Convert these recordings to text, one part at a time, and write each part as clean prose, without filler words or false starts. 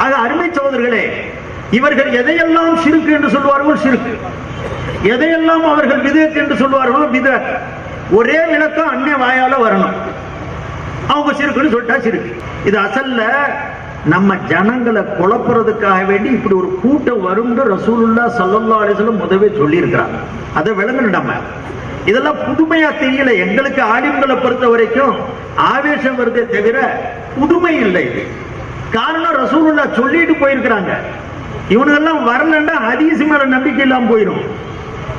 ஆக அருமை சகோதரர்களே, இவர்கள் எதையெல்லாம் ஷிர்க் என்று சொல்வார்கள் ஷிர்க், எதையெல்லாம் அவர்கள் பிதஅத் என்று சொல்வார்களோ பிதஅத். ஒரே விளக்கம் அன்னை வாயால வரணும். அவங்க ஷிர்க்னு சொல்லிட்டா ஷிர்க். இது அசல்ல நம்ம ஜனங்களை குழப்புறதுக்காக வேண்டி இப்படி ஒரு கூட்டம் வரும் ரசூலுல்லாஹ் ஸல்லல்லாஹு அலைஹி வஸல்லம் முதவே சொல்லி இருக்கிறாங்க. அதை விளங்கணும். நம்ம இதெல்லாம் புதுமையா தெரியல. எங்களுக்கு ஆலிம்களை பொறுத்த வரைக்கும் ஆவேசம் வருதே தவிர புதுமை இல்லை. காரணம் ரசூலுல்லாஹ் சொல்லிட்டு போயிருக்கிறாங்க. இவனுங்கெல்லாம் வரலன்னா ஹதீஸ் மேல நம்பிக்கை இல்லாம போயிடும்.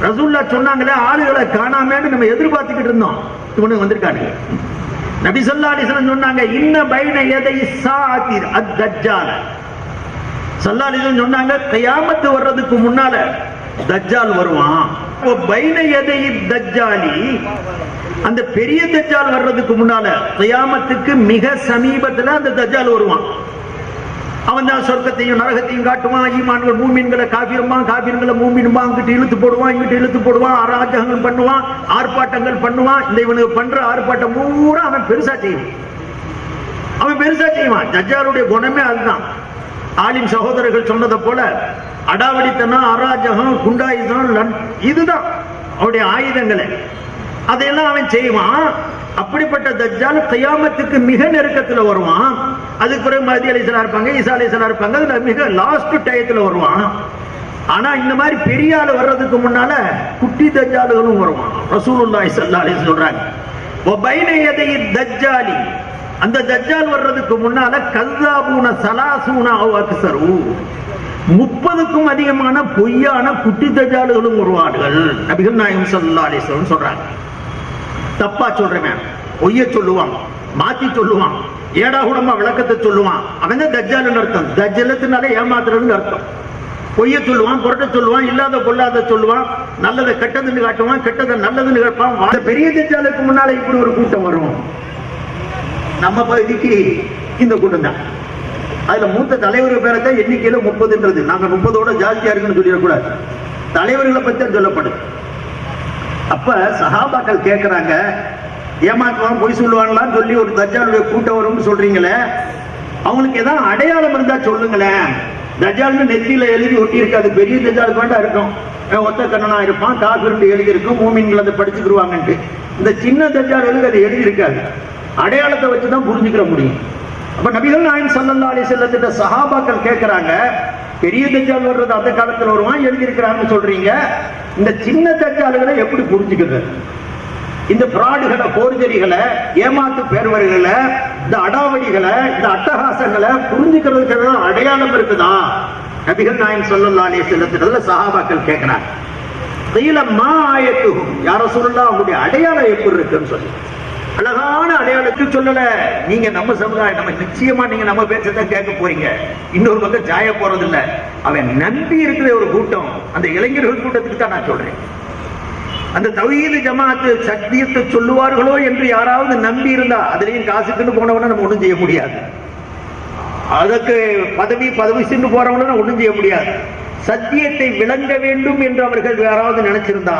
ரசூலுல்லாஹ் சொன்னாங்களே ஆளுகளை காணாமேன்னு நம்ம எதிர்பார்த்துக்கிட்டு இருந்தோம். இவனுங்க வந்திருக்காங்க. நபி ஸல்லல்லாஹு அலைஹி வஸல்லம் சொன்னாங்க, இன்ன பைன யதை ஸாஅத்தி அத்-தஜ்ஜால். ஸல்லல்லாஹு அலைஹி வஸல்லம் சொன்னாங்க, கியாமத் வர்றதுக்கு முன்னால தஜ்ஜால் வருவான். பைன யதை தஜ்ஜாலி, அந்த பெரிய தஜ்ஜால் வர்றதுக்கு முன்னால கியாமத்துக்கு மிக சமீபத்துல அந்த தஜ்ஜால் வருவான். அவன் தான் சொர்க்கத்தையும் நரகத்தையும் காட்டுவான். ஈமான்கள் மூமின்களை காபிருமான், காபிர்களை மூமினுமா அங்கிட்டு இழுத்து போடுவான், இங்கிட்டு இழுத்து போடுவான். அராஜகங்கள் பண்ணுவான், ஆர்ப்பாட்டங்கள் பண்ணுவான். இந்த இவனுக்கு பண்ற ஆர்ப்பாட்டம் பூரா அவன் பெருசா செய்வான். அவன் பெருசா செய்வான். தஜ்ஜாலுடைய குணமே அதுதான். ஆலிம் சகோதரர்கள் சொன்னதை போல அடாவடித்தனம், அராஜகம், குண்டாயுதம், இதுதான் அவருடைய ஆயுதங்களை. அதையெல்லாம் அவன் செய்வான். அப்படிப்பட்ட தஜ்ஜால் கியாமத்துக்கு மிக நெருக்கத்தில் வருவான். அதுக்கு பிறகு மஹ்தி அலைஹிஸ்ஸலாம் இருப்பாங்க, ஈசா அலைஹிஸ்ஸலாம் இருப்பாங்க. அதுல மிக லாஸ்ட் டயத்துல வருவான். ஆனா இந்த மாதிரி பெரிய ஆள் வர்றதுக்கு முன்னால குட்டி தஜ்ஜால்களும் வருவான். ரசூலுல்லாஹி ஸல்லல்லாஹு அலைஹி வஸல்லம் சொல்றாங்க, வபைன யதை தஜ்ஜாலி, அந்த தஜ்ஜால் வர்றதுக்கு முன்னால கஸாபூன ஸலாஸூன அவ் அக்ஸரு, 30க்கும் அதிகமான பொய்யான குட்டி தஜ்ஜால்களும் வருவார்கள். நபிகள் நாயகம் ஸல்லல்லாஹு அலைஹி வஸல்லம் சொல்றாங்க. தப்பா சொல்றேன், பொய்ய சொல்லுவான், மாத்தி சொல்லுவான், ஏடாகுடமா விளக்கத்தை சொல்லுவான். அவன் தான் தஜ்ஜால்னு அர்த்தம். தஜ்ஜலத்தினால ஏமாத்துறதுன்னு அர்த்தம். பொய்ய சொல்லுவான், புரட்ட சொல்லுவான், இல்லாத கொள்ளாத சொல்லுவான், நல்லதை கெட்டதுன்னு காட்டுவான், கெட்டதை நல்லதுன்னு கேட்பான். அந்த பெரிய தஜ்ஜாலுக்கு முன்னால இப்படி ஒரு கூட்டம் வரும். நம்ம பகுதிக்கு இந்த கூட்டம் தான். அதுல மூத்த தலைவர் பேரை தான் எண்ணிக்கையில 30ன்றது. நாங்க 30ஓட ஜாஸ்தியா இருக்குன்னு சொல்லிடக்கூடாது. தலைவர்களை பத்தி சொல்லப்படுது. அப்ப சஹாபாக்கள் கேட்கிறாங்க, ஏமாத்துவான், பொய் சொல்லுவாங்களான்னு சொல்லி ஒரு தஜ்ஜாலுடைய கூட்டம் வரும்னு சொல்றீங்களே, அவங்களுக்கு ஏதாவது அடையாளம் இருந்தா சொல்லுங்களேன். தஜ்ஜால்னு நெத்தியில எழுதி ஒட்டி இருக்காது. பெரிய தஜ்ஜால் வேண்டா இருக்கும், ஒத்த கண்ணனா இருப்பான், காபிர்னு எழுதி இருக்கும், மூமின்கள் அதை படிச்சுக்கிடுவாங்கன்ட்டு. இந்த சின்ன தஜ்ஜால் அது எழுதி இருக்காது. அடையாளத்தை வச்சுதான் புரிஞ்சுக்கிற முடியும். அப்ப நபிகள் நாயகம் ஸல்லல்லாஹு அலைஹி வஸல்லம் சஹாபாக்கள் கேட்கிறாங்க, பெரிய தஜ்ஜால் வர்றது அந்த காலத்துல வருவான் எழுதி இருக்கிறான்னு சொல்றீங்க, இந்த சின்ன தஜ்ஜால்களை எப்படி புரிஞ்சுக்கிறது? இந்த பிராடுகளை, போர்ஜரிகளை, ஏமாத்து பேர்வர்களை, இந்த அடாவடிகளை, இந்த அட்டகாசங்களை புரிஞ்சுக்கிறதுக்கு அடையாளம் இருக்குதா? நபிகள் நாயகம் ஸல்லல்லாஹு அலைஹி வஸல்லம் சஹாபாக்கள் கேட்கிறாங்க. மா ஆயத்துஹும், யா ரசூலுல்லாஹ், அவங்களுடைய அடையாளம் எப்படி இருக்குன்னு சொல்லி அழகான அடையாளத்துக்கு சொல்லல. நீங்க நம்ம சமுதாயம், நம்ம நிச்சயமா நீங்க நம்ம பேச்சதான் கேட்க போறீங்க. இன்னொரு பக்கம் ஜாய போறது இல்ல. அவன் நம்பி இருக்கிற ஒரு கூட்டம், அந்த இளைஞர்கள் கூட்டத்துக்கு தான் நான் சொல்றேன். அந்த தௌஹீத் ஜமாஅத் சத்தியத்தை சொல்லுவார்களோ என்று யாராவது நம்பி இருந்தா, அதுலயும் காசுக்குன்னு போனவன நம்ம ஒண்ணும் செய்ய முடியாது. அதுக்கு பதவி சென்று போறவன ஒண்ணும் செய்ய முடியாது. சத்தியத்தை விளங்க வேண்டும் என்று அவர்கள் யாராவது நினைச்சிருந்தா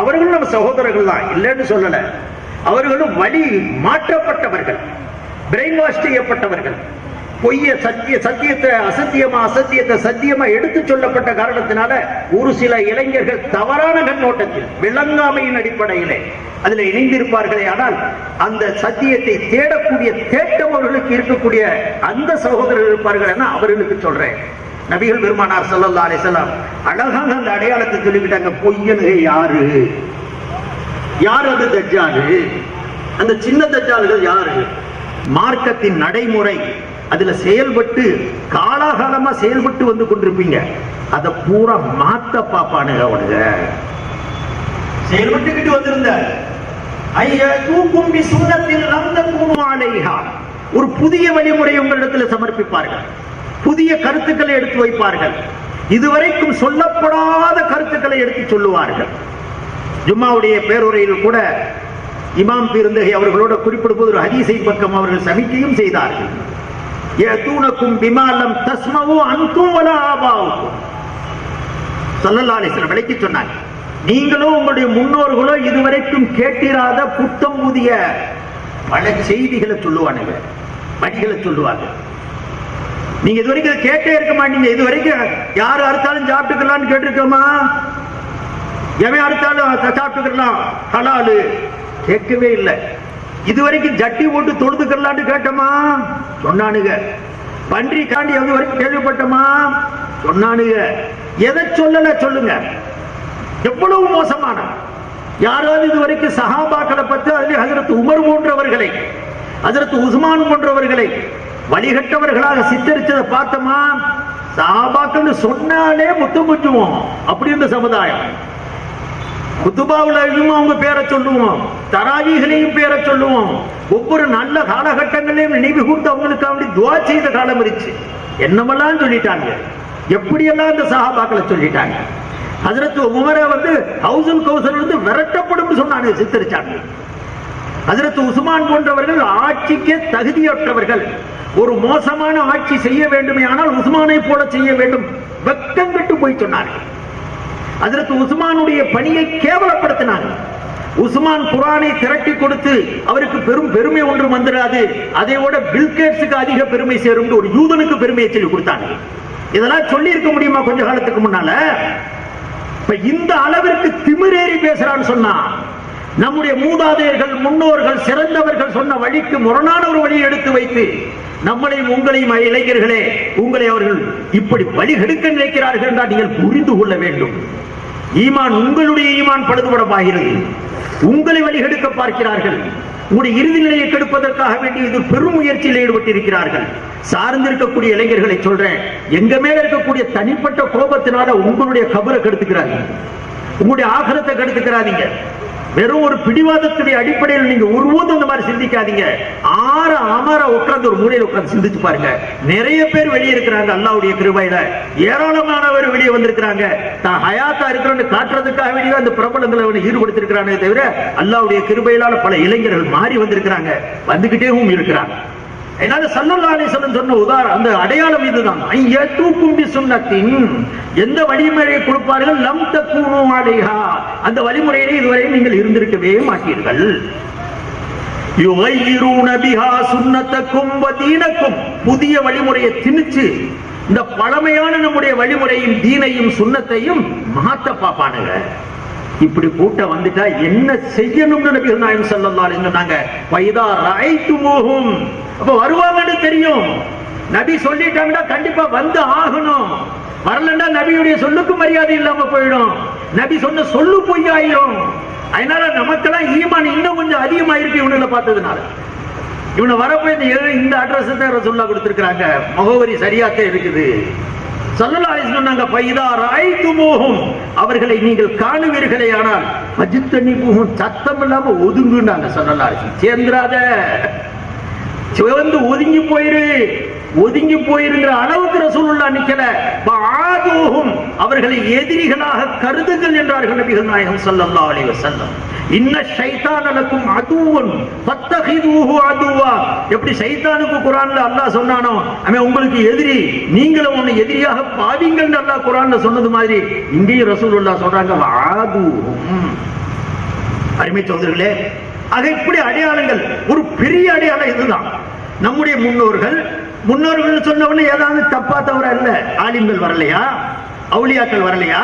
அவர்கள் நம்ம சகோதரர்கள் தான், இல்லைன்னு சொல்லல. அவர்களும் வழி மாற்றப்பட்டவர்கள், பிரெயின் வாஷ் செய்யப்பட்டவர்கள். பொய்ய சத்தியத்தை அசத்தியமா, அசத்தியத்தை சத்தியமா எடுத்து சொல்லப்பட்ட காரணத்தினால ஒரு சில இளைஞர்கள் தவறான கண்ணோட்டத்தில், விளங்காமையின் அடிப்படையிலே அதுல இணைந்திருப்பார்களே. ஆனால் அந்த சத்தியத்தை தேடக்கூடிய தேட்டவர்களுக்கு இருக்கக்கூடிய அந்த சகோதரர்கள் இருப்பார்கள் என அவர்களுக்கு சொல்றேன். நபிகள் பெருமானார் ஸல்லல்லாஹு அலைஹி வஸல்லம் அழகாக அந்த அடையாளத்தை சொல்லிவிட்டாங்க. பொய்யனுகை யாரு? யார் அது தஜ்ஜாலு? அந்த சின்ன தஜ்ஜால்கள் யாரு? மார்க்கத்தின் நடைமுறை அதுல செயல்பட்டு காலாகாலமா செயல்பட்டு வந்து கொண்டிருப்பீங்க. அதை பூரா மாத்த பாப்பானுங்க. அவனுங்க செயல்பட்டுக்கிட்டு வந்திருந்த ஒரு புதிய வழிமுறை உங்களிடத்தில் சமர்ப்பிப்பார்கள், புதிய கருத்துக்களை எடுத்து வைப்பார்கள், இதுவரைக்கும் சொல்லப்படாத கருத்துக்களை எடுத்து சொல்லுவார்கள். ஜும்மாவுடைய பேருரையில் கூட இமாம் பிருந்தகை அவர்களோட குறிப்பிடும்போது ஒரு ஹதீஸை பக்கம் அவர்கள் சமிக்கையும் செய்தார்கள். யதூனகும் பிமா லம் தஸ்மவு அன்தும் வலா ஆபாவுக்கும். ஸல்லல்லாஹு அலைஹி வஸல்லம் விளக்கி சொன்னாங்க, நீங்களோ உங்களுடைய முன்னோர்களோ இதுவரைக்கும் கேட்டிராத புத்தம் புதிய பல செய்திகளை சொல்லுவானுங்க, வழிகளை சொல்லுவாங்க. நீங்க இது வரைக்கும் கேட்டே இருக்க மாட்டீங்க. இது வரைக்கும் யாரு அறுத்தாலும் சாப்பிட்டுக்கலாம்னு கேட்டிருக்கோமா? எவன் அறுத்தாலும் சாப்பிட்டுக்கலாம் ஹலாலு கேட்கவே இல்லை. இதுவரைக்கும் ஜட்டி போட்டு தொழுதுக்கலான்னு கேட்டோமா? சொன்னானுங்க. பன்றி காண்டி அது வரைக்கும் கேள்விப்பட்டோமா? சொன்னானுங்க. எதை சொல்லல சொல்லுங்க. எவ்வளவு மோசமான யாராவது இதுவரைக்கும் சஹாபாக்களை பற்றி அதில் ஹஜ்ரத் உமர் போன்றவர்களை, ஹஜ்ரத் உஸ்மான் போன்றவர்களை வழிகட்டவர்களாக சித்தரிச்சதை பார்த்தோமா? சஹாபாக்கள் சொன்னாலே முத்தம் குஞ்சுவோம் அப்படி இருந்த சமுதாயம். குத்துபாவுலையும் அவங்க பேரை சொல்லுவோம், தராவீகளையும் பேரை சொல்லுவோம். ஒவ்வொரு நல்ல காலகட்டங்களையும் நினைவு கூர்ந்து அவங்களுக்கு அப்படி துவா செய்த காலம் இருந்துச்சு. என்னமெல்லாம் சொல்லிட்டாங்க, எப்படியெல்லாம் அந்த சஹாபாக்களை சொல்லிட்டாங்க. ஹஜ்ரத் உமரை ஹவுசல் கௌசர் விரட்டப்படும் சொன்னாங்க, சித்தரிச்சாங்க. ஹஜ்ரத் உஸ்மான் போன்றவர்கள் ஆட்சிக்கே தகுதியற்றவர்கள், ஒரு மோசமான ஆட்சி செய்ய வேண்டுமே ஆனால் உஸ்மானை போல செய்ய வேண்டும், வெக்கம் கட்டு போய் சொன்னார்கள். ஹஜ்ரத் உஸ்மானுடைய பணியை கேவலப்படுத்தினாங்க. உஸ்மான் குர்ஆனை திரட்டி கொடுத்து அவருக்கு பெரும் பெருமை ஒன்று வந்துடாது, அதை விட பில்கேட்ஸுக்கு அதிக பெருமை சேரும் ஒரு யூதனுக்கு பெருமையை சொல்லி கொடுத்தாங்க. இதெல்லாம் சொல்லி இருக்க முடியுமா கொஞ்ச காலத்துக்கு முன்னால? இந்த அளவிற்கு திமிரேறி பேசுறான்னு சொன்னா, நம்முடைய மூதாதையர்கள் முன்னோர்கள் சிறந்தவர்கள் சொன்ன வழிக்கு முரணான ஒரு வழியை எடுத்து வைத்து நம்மளையும் உங்களையும் இளைஞர்களே உங்களை அவர்கள் இப்படி வழிகெடுக்க நினைக்கிறார்கள் என்றால் நீங்கள் புரிந்து கொள்ள வேண்டும். ஈமான், உங்களுடைய ஈமான் பழுதுபடமாகிறது. உங்களை வழிகெடுக்க பார்க்கிறார்கள். உங்களுடைய இறுதி நிலையை கெடுப்பதற்காக வேண்டி இது பெரும் முயற்சியில் ஈடுபட்டிருக்கிறார்கள். சார்ந்திருக்கக்கூடிய இளைஞர்களை சொல்றேன், எங்க மேல இருக்கக்கூடிய தனிப்பட்ட கோபத்தினால உங்களுடைய கபரை கெடுத்துக்கிறாங்க, உங்களுடைய ஆகரத்தை கெடுத்துக்கிறாதீங்க. வெறும் ஒரு பிடிவாதத்துடைய அடிப்படையில் நீங்க ஒருபோதும் இந்த மாதிரி சிந்திக்காதீங்க. அமர உட்கார்ந்து ஒரு மூலையில் உட்கார்ந்து சிந்திச்சு பாருங்க. நிறைய பேர் வெளியே இருக்கிறாங்க, அல்லாஹ்வுடைய கிருபையில ஏராளமானவர் வெளியே வந்திருக்கிறாங்க. தான் ஹயாத்தா இருக்கிறோன்னு காட்டுறதுக்காக வேண்டிய அந்த பிரபலங்களை ஈடுபடுத்திருக்கிறானே தவிர அல்லாஹ்வுடைய கிருபையிலான பல இளைஞர்கள் மாறி வந்திருக்கிறாங்க, வந்துகிட்டேவும் இருக்கிறாங்க. அதனால ஸல்லல்லாஹு அலைஹி வஸல்லம் சொன்ன உதாரணம், அந்த அடையாளம் இதுதான். ஐயத்துக்கும் பிசுன்னத்தின், எந்த வழிமுறையை கொடுப்பார்கள், லம் தக்கூனு அலைஹா, அந்த வழிமுறையிலே இதுவரை நீங்கள் இருந்திருக்கவே மாட்டீர்கள். யுகையிரூன பிஹா சுன்னத்தக்கும் வ தீனக்கும், புதிய வழிமுறையை திணிச்சு இந்த பழமையான நம்முடைய வழிமுறையும் தீனையும் சுன்னத்தையும் மாத்த பாப்பானுங்க. இப்படி கூட்டம் வந்துட்டா என்ன செய்யணும்னு நபிகள் நாயகம் ஸல்லல்லாஹு அலைஹி வஸல்லம் சொன்னாங்க. வைதா ரஐதுமூஹும், அப்ப வருவாங்கன்னு தெரியும். நபி சொல்லிட்டாங்கன்னா கண்டிப்பா வந்து ஆகணும். வரலன்னா நபியுடைய சொல்லுக்கு மரியாதை இல்லாம போயிடும், நபி சொன்ன சொல்லு பொய்யாயிரும். அதனால நமக்கெல்லாம் ஈமான் இன்னும் கொஞ்சம் அதிகமாயிருக்கு இவனுங்களை பார்த்ததுனால. இவனை வரப்போய் இந்த அட்ரஸ் தான் ரசூலுல்லாஹ் கொடுத்திருக்காங்க, முகவரி சரியாத்தான் இருக்குது. ஸல்லல்லாஹு அலைஹி வஸல்லம் சொன்னாங்க, ஃபைதா ரஐதுமூஹும், அவர்களை நீங்கள் காணுவீர்களே ஆனால் ஃபஜ்தனிபூஹும், சத்தம் இல்லாம ஒதுங்குனாங்க ஸல்லல்லாஹு அலைஹி வஸல்லம். சேர்ந்துராத, சிவந்து ஒதுங்கி போயிரு, ஒதுங்கி போயிருங்கிற அளவுக்கு ரசூலுல்லாஹ் நிக்கல. ஃபஆதுஹும், அவர்களை எதிரிகளாக கருதுங்கள் என்றார்கள் நபிகள் நாயகம் ஸல்லல்லாஹு அலைஹி வஸல்லம். இன்ன ஷைத்தான லக்கும் அதுவன் ஃபத்தகிதுஹு அதுவா, எப்படி ஷைத்தானுக்கு குர்ஆன்ல அல்லாஹ் சொன்னானோ அவன் உங்களுக்கு எதிரி, நீங்களும் அவனை எதிரியாக பாவீங்கன்னு அல்லாஹ் குர்ஆன்ல சொன்னது மாதிரி இங்கேயும் ரசூலுல்லாஹ் சொல்றாங்க ஆதுஹும். அருமை சகோதரர்களே, ஆக இப்படி அடையாளங்கள், ஒரு பெரிய அடையாளம் இதுதான். நம்முடைய முன்னோர்கள் சொன்னவனே ஏதாவது தப்பா தவறா இல்ல, ஆலிம்கள் வரலையா, அவுலியாக்கள் வரலையா,